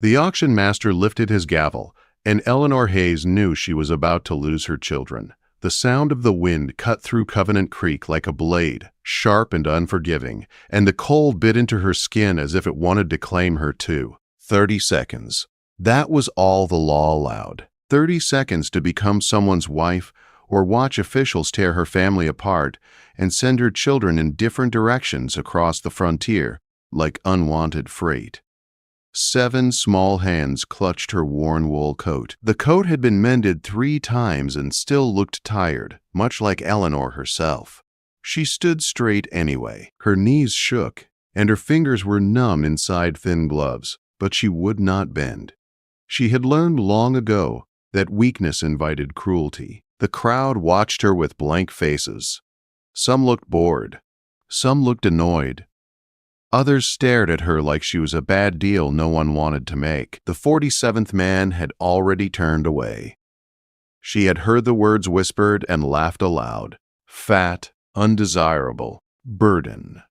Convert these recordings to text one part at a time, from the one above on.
The auction master lifted his gavel, and Eleanor Hayes knew she was about to lose her children. The sound of the wind cut through Covenant Creek like a blade, sharp and unforgiving, and the cold bit into her skin as if it wanted to claim her too. 30 seconds. That was all the law allowed. 30 seconds to become someone's wife or watch officials tear her family apart and send her children in different directions across the frontier like unwanted freight. 7 small hands clutched her worn wool coat. The coat had been mended 3 times and still looked tired, much like Eleanor herself. She stood straight anyway. Her knees shook, and her fingers were numb inside thin gloves, but she would not bend. She had learned long ago that weakness invited cruelty. The crowd watched her with blank faces. Some looked bored. Some looked annoyed. Others stared at her like she was a bad deal no one wanted to make. The 47th man had already turned away. She had heard the words whispered and laughed aloud. Fat, undesirable, burden.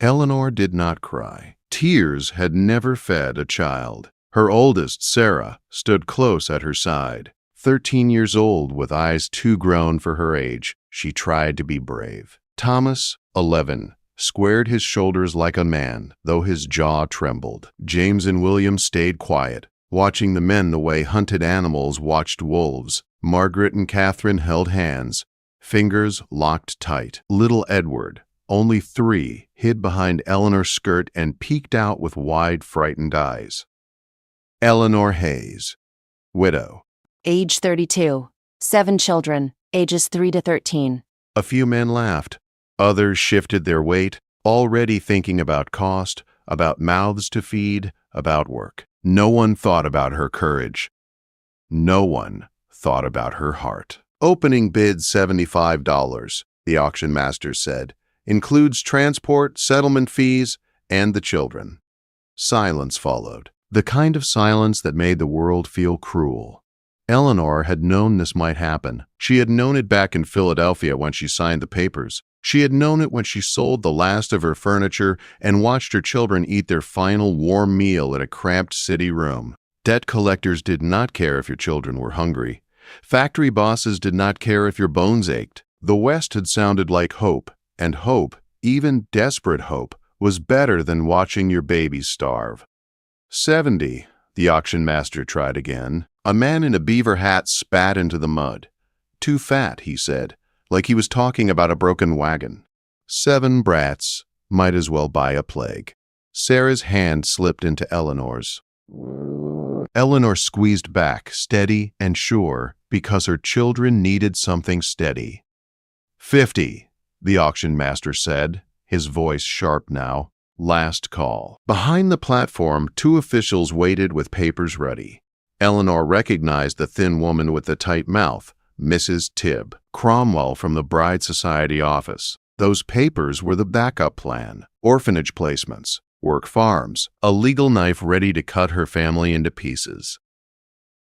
Eleanor did not cry. Tears had never fed a child. Her oldest, Sarah, stood close at her side. 13 years old with eyes too grown for her age, she tried to be brave. Thomas, 11, squared his shoulders like a man, though his jaw trembled. James and William stayed quiet, watching the men the way hunted animals watched wolves. Margaret and Catherine held hands, fingers locked tight. Little Edward, only 3, hid behind Eleanor's skirt and peeked out with wide, frightened eyes. Eleanor Hayes, widow. Age 32. 7 children, ages 3 to 13. A few men laughed. Others shifted their weight, already thinking about cost, about mouths to feed, about work. No one thought about her courage. No one thought about her heart. Opening bid $75, the auction master said. Includes transport, settlement fees, and the children. Silence followed. The kind of silence that made the world feel cruel. Eleanor had known this might happen. She had known it back in Philadelphia when she signed the papers. She had known it when she sold the last of her furniture and watched her children eat their final warm meal in a cramped city room. Debt collectors did not care if your children were hungry. Factory bosses did not care if your bones ached. The West had sounded like hope, and hope, even desperate hope, was better than watching your babies starve. 70, the auction master tried again. A man in a beaver hat spat into the mud. Too fat, he said, like he was talking about a broken wagon. 7 brats might as well buy a plague. Sarah's hand slipped into Eleanor's. Eleanor squeezed back, steady and sure, because her children needed something steady. 50, the auction master said, his voice sharp now. Last call. Behind the platform, 2 officials waited with papers ready. Eleanor recognized the thin woman with the tight mouth, Mrs. Tibb, Cromwell from the Bride Society office. Those papers were the backup plan, orphanage placements, work farms, a legal knife ready to cut her family into pieces.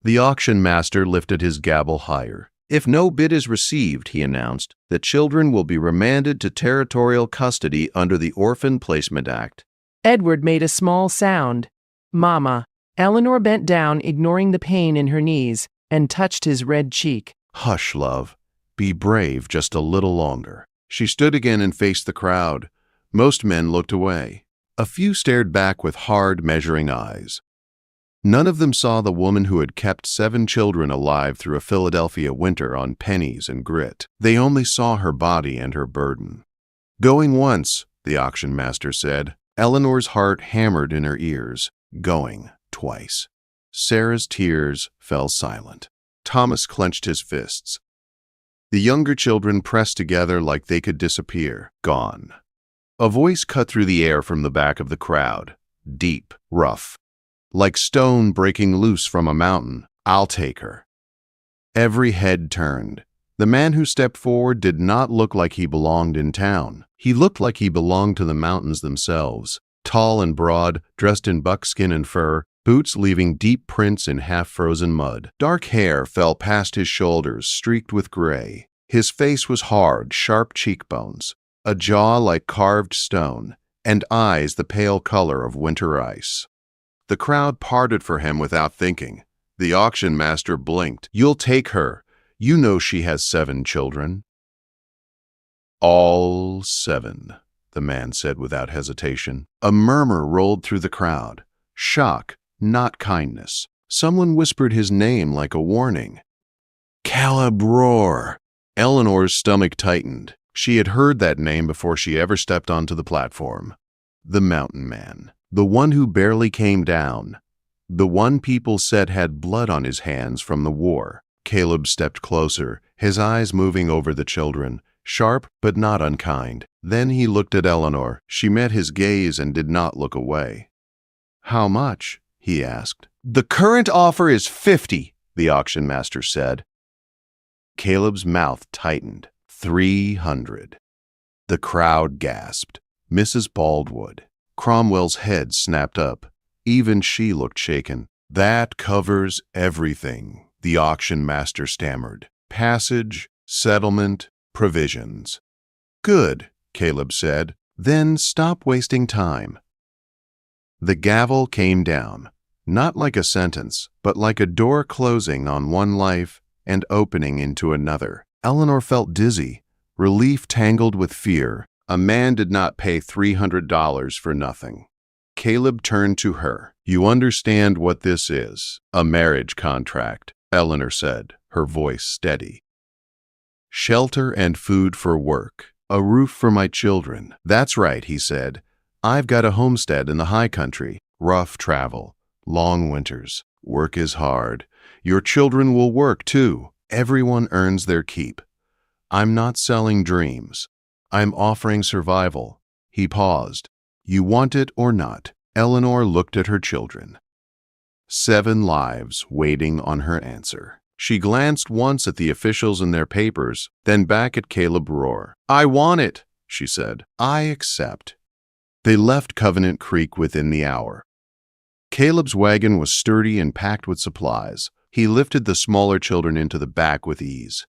The auction master lifted his gavel higher. If no bid is received, he announced, the children will be remanded to territorial custody under the Orphan Placement Act. Edward made a small sound. Mama. Eleanor bent down, ignoring the pain in her knees, and touched his red cheek. Hush, love. Be brave just a little longer. She stood again and faced the crowd. Most men looked away. A few stared back with hard, measuring eyes. None of them saw the woman who had kept 7 children alive through a Philadelphia winter on pennies and grit. They only saw her body and her burden. Going once, the auction master said. Eleanor's heart hammered in her ears. Going twice. Sarah's tears fell silent. Thomas clenched his fists. The younger children pressed together like they could disappear. Gone. A voice cut through the air from the back of the crowd. Deep, rough. Like stone breaking loose from a mountain. I'll take her. Every head turned. The man who stepped forward did not look like he belonged in town. He looked like he belonged to the mountains themselves. Tall and broad, dressed in buckskin and fur, boots leaving deep prints in half-frozen mud. Dark hair fell past his shoulders, streaked with gray. His face was hard, sharp cheekbones, a jaw like carved stone, and eyes the pale color of winter ice. The crowd parted for him without thinking. The auction master blinked. "You'll take her. You know she has 7 children." "All 7, the man said without hesitation. A murmur rolled through the crowd. Shock, not kindness. Someone whispered his name like a warning. Caleb Roar. Eleanor's stomach tightened. She had heard that name before she ever stepped onto the platform. The mountain man. The one who barely came down. The one people said had blood on his hands from the war. Caleb stepped closer, his eyes moving over the children, sharp but not unkind. Then he looked at Eleanor. She met his gaze and did not look away. "How much?" he asked. "The current offer is 50, the auction master said. Caleb's mouth tightened. 300. The crowd gasped. Mrs. Baldwood. Cromwell's head snapped up. Even she looked shaken. "That covers everything," the auction master stammered. "Passage, settlement, provisions." "Good," Caleb said. "Then stop wasting time." The gavel came down, not like a sentence, but like a door closing on one life and opening into another. Eleanor felt dizzy, relief tangled with fear. A man did not pay $300 for nothing. Caleb turned to her. "You understand what this is? A marriage contract," Eleanor said, her voice steady. "Shelter and food for work. A roof for my children." "That's right," he said. "I've got a homestead in the high country. Rough travel. Long winters. Work is hard. Your children will work, too. Everyone earns their keep. I'm not selling dreams. I'm offering survival." He paused. "You want it or not?" Eleanor looked at her children. 7 lives waiting on her answer. She glanced once at the officials and their papers, then back at Caleb Roar. "I want it," she said. "I accept." They left Covenant Creek within the hour. Caleb's wagon was sturdy and packed with supplies. He lifted the smaller children into the back with ease.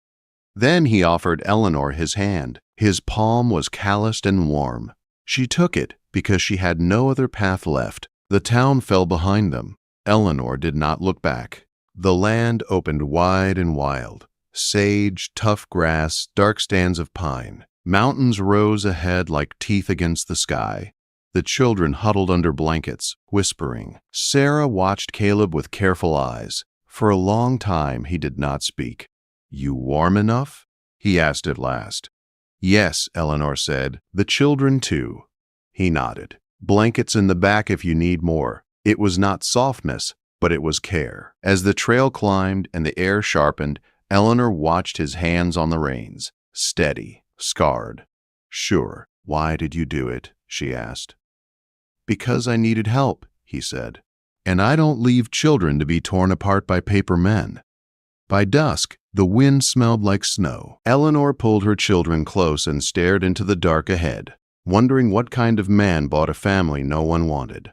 Then he offered Eleanor his hand. His palm was calloused and warm. She took it because she had no other path left. The town fell behind them. Eleanor did not look back. The land opened wide and wild. Sage, tough grass, dark stands of pine. Mountains rose ahead like teeth against the sky. The children huddled under blankets, whispering. Sarah watched Caleb with careful eyes. For a long time he did not speak. "You warm enough?" he asked at last. "Yes," Eleanor said. "The children too." He nodded. "Blankets in the back if you need more." It was not softness, but it was care. As the trail climbed and the air sharpened, Eleanor watched his hands on the reins. Steady, scarred. "Sure. Why did you do it?" she asked. "Because I needed help," he said. "And I don't leave children to be torn apart by paper men." By dusk, the wind smelled like snow. Eleanor pulled her children close and stared into the dark ahead, wondering what kind of man bought a family no one wanted.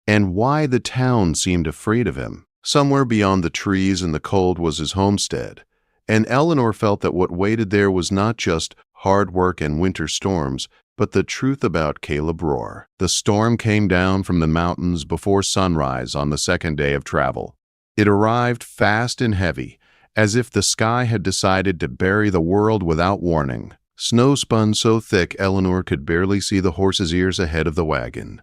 And why the town seemed afraid of him. Somewhere beyond the trees and the cold was his homestead, and Eleanor felt that what waited there was not just hard work and winter storms, but the truth about Caleb Roar. The storm came down from the mountains before sunrise on the second day of travel. It arrived fast and heavy, as if the sky had decided to bury the world without warning. Snow spun so thick Eleanor could barely see the horse's ears ahead of the wagon.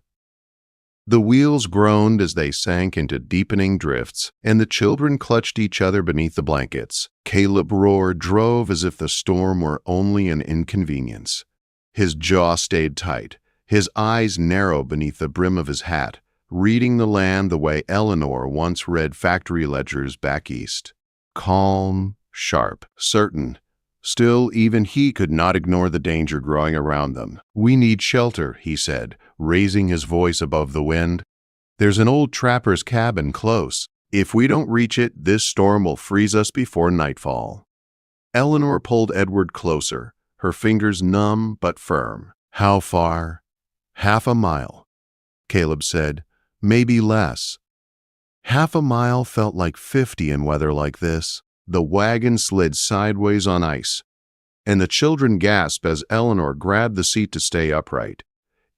The wheels groaned as they sank into deepening drifts, and the children clutched each other beneath the blankets. Caleb Roar drove as if the storm were only an inconvenience. His jaw stayed tight, his eyes narrow beneath the brim of his hat, reading the land the way Eleanor once read factory ledgers back east. Calm, sharp, certain. Still, even he could not ignore the danger growing around them. "We need shelter," he said, raising his voice above the wind. "There's an old trapper's cabin close. If we don't reach it, this storm will freeze us before nightfall." Eleanor pulled Edward closer, her fingers numb but firm. "How far?" "Half a mile," Caleb said. "Maybe less." Half a mile felt like 50 in weather like this. The wagon slid sideways on ice, and the children gasped as Eleanor grabbed the seat to stay upright.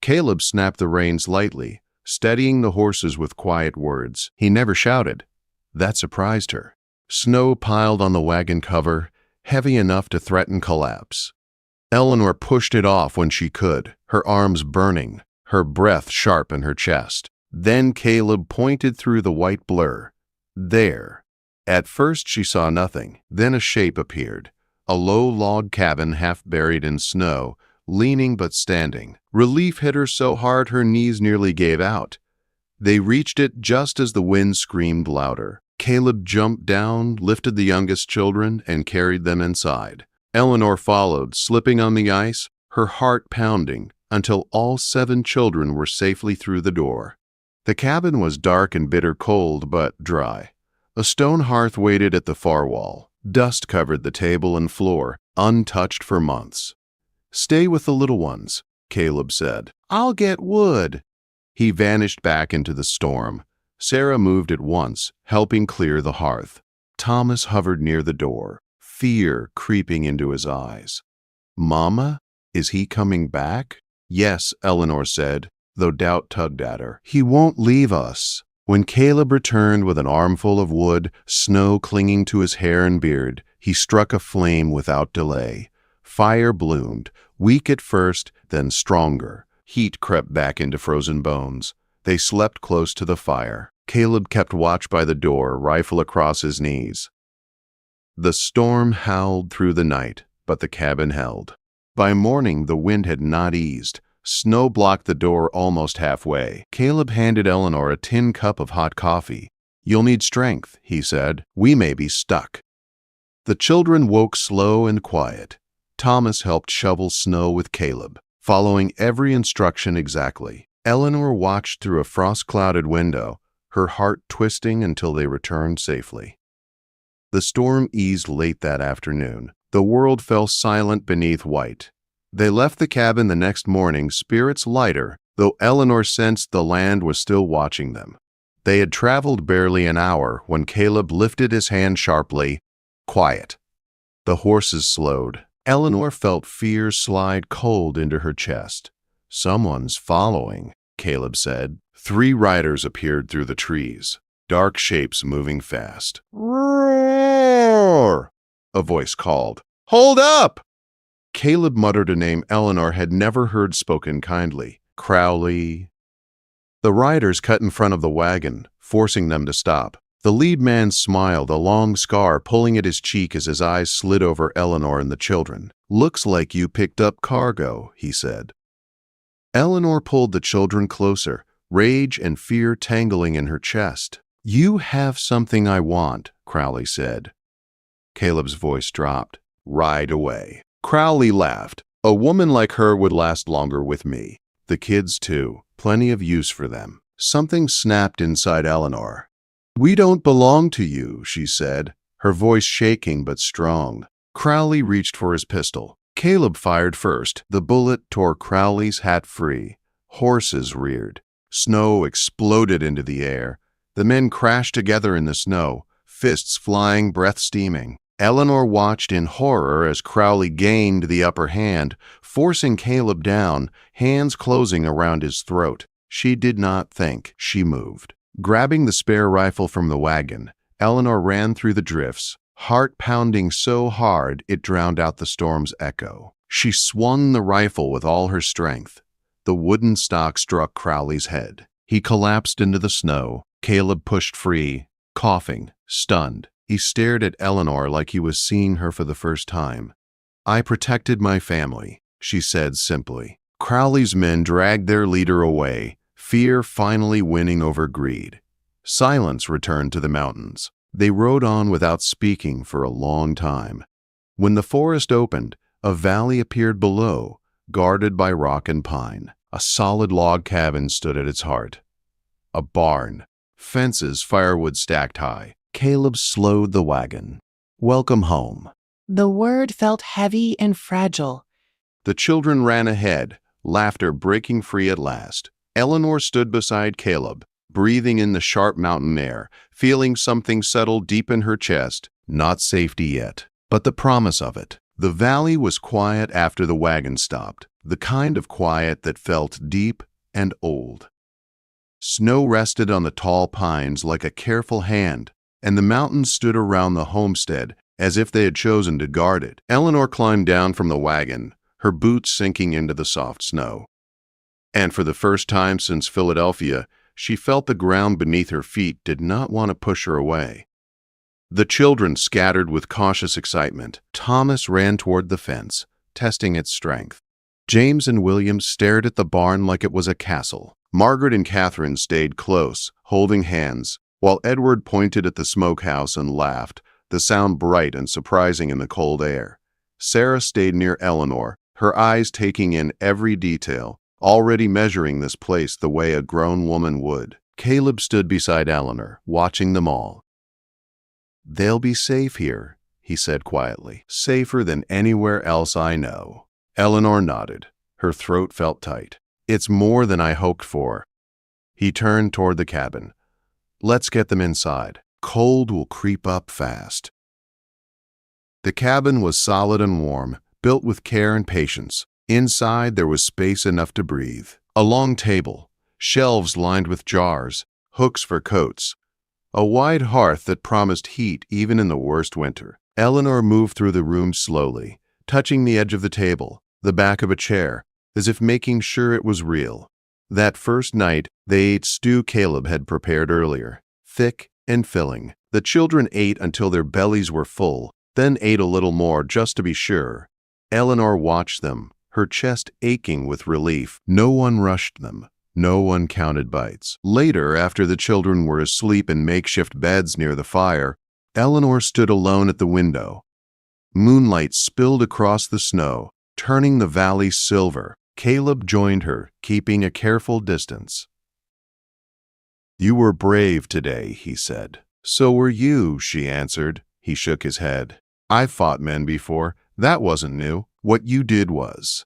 Caleb snapped the reins lightly, steadying the horses with quiet words. He never shouted. That surprised her. Snow piled on the wagon cover, heavy enough to threaten collapse. Eleanor pushed it off when she could, her arms burning, her breath sharp in her chest. Then Caleb pointed through the white blur. There. At first she saw nothing. Then a shape appeared. A low log cabin half buried in snow, leaning but standing. Relief hit her so hard her knees nearly gave out. They reached it just as the wind screamed louder. Caleb jumped down, lifted the youngest children, and carried them inside. Eleanor followed, slipping on the ice, her heart pounding, until all 7 children were safely through the door. The cabin was dark and bitter cold, but dry. A stone hearth waited at the far wall. Dust covered the table and floor, untouched for months. "Stay with the little ones," Caleb said. "I'll get wood." He vanished back into the storm. Sarah moved at once, helping clear the hearth. Thomas hovered near the door, fear creeping into his eyes. "Mama, is he coming back?" "Yes," Eleanor said, though doubt tugged at her. "He won't leave us." When Caleb returned with an armful of wood, snow clinging to his hair and beard, he struck a flame without delay. Fire bloomed, weak at first, then stronger. Heat crept back into frozen bones. They slept close to the fire. Caleb kept watch by the door, rifle across his knees. The storm howled through the night, but the cabin held. By morning, the wind had not eased. Snow blocked the door almost halfway. Caleb handed Eleanor a tin cup of hot coffee. "You'll need strength," he said. "We may be stuck." The children woke slow and quiet. Thomas helped shovel snow with Caleb, following every instruction exactly. Eleanor watched through a frost-clouded window, her heart twisting until they returned safely. The storm eased late that afternoon. The world fell silent beneath white. They left the cabin the next morning, spirits lighter, though Eleanor sensed the land was still watching them. They had traveled barely an hour when Caleb lifted his hand sharply. "Quiet." The horses slowed. Eleanor felt fear slide cold into her chest. "Someone's following," Caleb said. 3 riders appeared through the trees, dark shapes moving fast. "Roar!" a voice called. "Hold up!" Caleb muttered a name Eleanor had never heard spoken kindly. Crowley. The riders cut in front of the wagon, forcing them to stop. The lead man smiled, a long scar pulling at his cheek as his eyes slid over Eleanor and the children. "Looks like you picked up cargo," he said. Eleanor pulled the children closer, rage and fear tangling in her chest. "You have something I want," Crowley said. Caleb's voice dropped. "Ride away." Crowley laughed. "A woman like her would last longer with me. The kids, too. Plenty of use for them." Something snapped inside Eleanor. "We don't belong to you," she said, her voice shaking but strong. Crowley reached for his pistol. Caleb fired first. The bullet tore Crowley's hat free. Horses reared. Snow exploded into the air. The men crashed together in the snow, fists flying, breath steaming. Eleanor watched in horror as Crowley gained the upper hand, forcing Caleb down, hands closing around his throat. She did not think. She moved. Grabbing the spare rifle from the wagon, Eleanor ran through the drifts, heart pounding so hard it drowned out the storm's echo. She swung the rifle with all her strength. The wooden stock struck Crowley's head. He collapsed into the snow. Caleb pushed free, coughing, stunned. He stared at Eleanor like he was seeing her for the first time. "I protected my family," she said simply. Crowley's men dragged their leader away, fear finally winning over greed. Silence returned to the mountains. They rode on without speaking for a long time. When the forest opened, a valley appeared below, guarded by rock and pine. A solid log cabin stood at its heart. A barn, fences, firewood stacked high. Caleb slowed the wagon. "Welcome home." The word felt heavy and fragile. The children ran ahead, laughter breaking free at last. Eleanor stood beside Caleb, breathing in the sharp mountain air, feeling something settle deep in her chest. Not safety yet, but the promise of it. The valley was quiet after the wagon stopped, the kind of quiet that felt deep and old. Snow rested on the tall pines like a careful hand, and the mountains stood around the homestead as if they had chosen to guard it. Eleanor climbed down from the wagon, her boots sinking into the soft snow. And for the first time since Philadelphia, she felt the ground beneath her feet did not want to push her away. The children scattered with cautious excitement. Thomas ran toward the fence, testing its strength. James and William stared at the barn like it was a castle. Margaret and Catherine stayed close, holding hands, while Edward pointed at the smokehouse and laughed, the sound bright and surprising in the cold air. Sarah stayed near Eleanor, her eyes taking in every detail, already measuring this place the way a grown woman would. Caleb stood beside Eleanor, watching them all. "They'll be safe here," he said quietly. "Safer than anywhere else I know." Eleanor nodded. Her throat felt tight. "It's more than I hoped for." He turned toward the cabin. "Let's get them inside. Cold will creep up fast." The cabin was solid and warm, built with care and patience. Inside there was space enough to breathe. A long table, shelves lined with jars, hooks for coats, a wide hearth that promised heat even in the worst winter. Eleanor moved through the room slowly, touching the edge of the table, the back of a chair, as if making sure it was real. That first night, they ate stew Caleb had prepared earlier, thick and filling. The children ate until their bellies were full, then ate a little more just to be sure. Eleanor watched them, her chest aching with relief. No one rushed them. No one counted bites. Later, after the children were asleep in makeshift beds near the fire, Eleanor stood alone at the window. Moonlight spilled across the snow, turning the valley silver. Caleb joined her, keeping a careful distance. "You were brave today," he said. "So were you," she answered. He shook his head. "I've fought men before. That wasn't new. What you did was."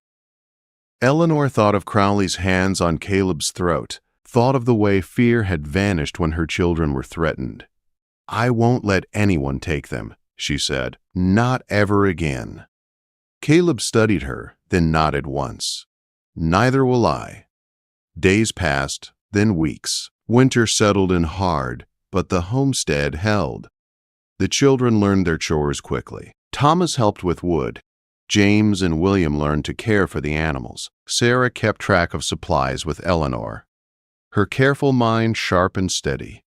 Eleanor thought of Crowley's hands on Caleb's throat, thought of the way fear had vanished when her children were threatened. "I won't let anyone take them," she said. "Not ever again." Caleb studied her, then nodded once. "Neither will I." Days passed, then weeks. Winter settled in hard, but the homestead held. The children learned their chores quickly. Thomas helped with wood. James and William learned to care for the animals. Sarah kept track of supplies with Eleanor, her careful mind sharp and steady.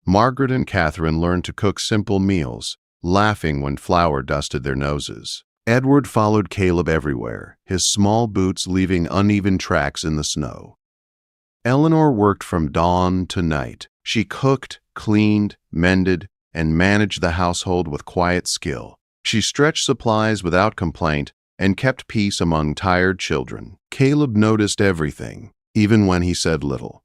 Margaret and Catherine learned to cook simple meals, laughing when flour dusted their noses. Edward followed Caleb everywhere, his small boots leaving uneven tracks in the snow. Eleanor worked from dawn to night. She cooked, cleaned, mended, and managed the household with quiet skill. She stretched supplies without complaint and kept peace among tired children. Caleb noticed everything, even when he said little.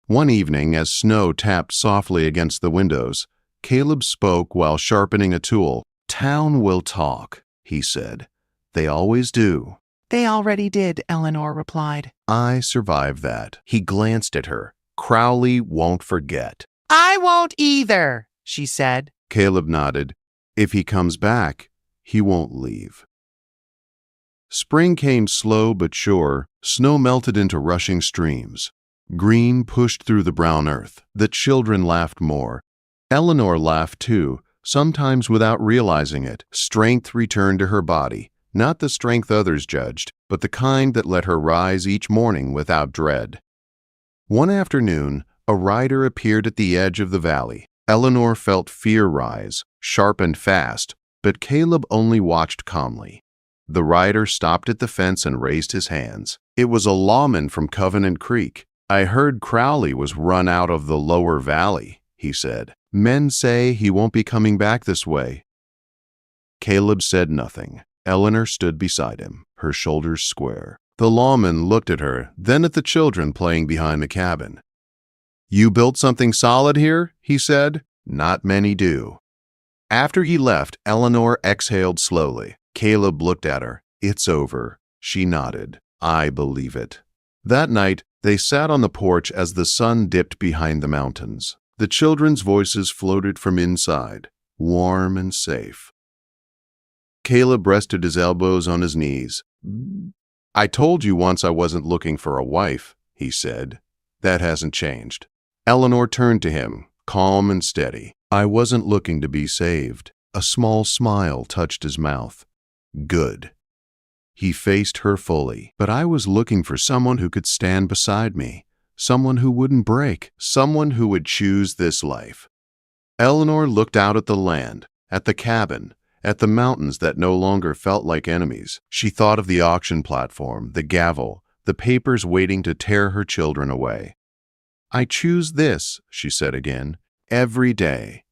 One evening, as snow tapped softly against the windows, Caleb spoke while sharpening a tool. "Town will talk," he said. "They always do." "They already did," Eleanor replied. "I survived that." He glanced at her. "Crowley won't forget." "I won't either," she said. Caleb nodded. "If he comes back, he won't leave." Spring came slow but sure. Snow melted into rushing streams. Green pushed through the brown earth. The children laughed more. Eleanor laughed too, sometimes without realizing it. Strength returned to her body, not the strength others judged, but the kind that let her rise each morning without dread. One afternoon, a rider appeared at the edge of the valley. Eleanor felt fear rise, sharp and fast, but Caleb only watched calmly. The rider stopped at the fence and raised his hands. It was a lawman from Covenant Creek. "I heard Crowley was run out of the lower valley," he said. "Men say he won't be coming back this way." Caleb said nothing. Eleanor stood beside him, her shoulders square. The lawman looked at her, then at the children playing behind the cabin. "You built something solid here?" he said. "Not many do." After he left, Eleanor exhaled slowly. Caleb looked at her. "It's over." She nodded. "I believe it." That night, they sat on the porch as the sun dipped behind the mountains. The children's voices floated from inside, warm and safe. Caleb rested his elbows on his knees. "I told you once I wasn't looking for a wife," he said. That hasn't changed. Eleanor turned to him, calm and steady. I wasn't looking to be saved. A small smile touched his mouth. Good. He faced her fully. But I was looking for someone who could stand beside me. Someone who wouldn't break. Someone who would choose this life. Eleanor looked out at the land, at the cabin, at the mountains that no longer felt like enemies. She thought of the auction platform, the gavel, the papers waiting to tear her children away. I choose this, she said again, every day.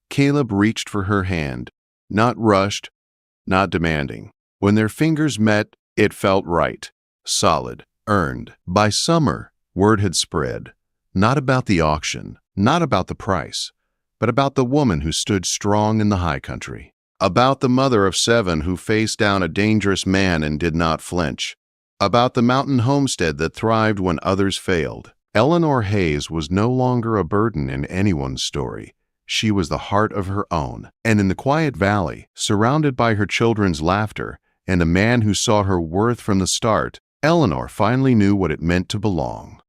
Caleb reached for her hand, not rushed, not demanding. When their fingers met, it felt right, solid, earned. By summer, word had spread, not about the auction, not about the price, but about the woman who stood strong in the high country, about the mother of 7 who faced down a dangerous man and did not flinch, about the mountain homestead that thrived when others failed. Eleanor Hayes was no longer a burden in anyone's story. She was the heart of her own, and in the quiet valley, surrounded by her children's laughter and a man who saw her worth from the start, Eleanor finally knew what it meant to belong.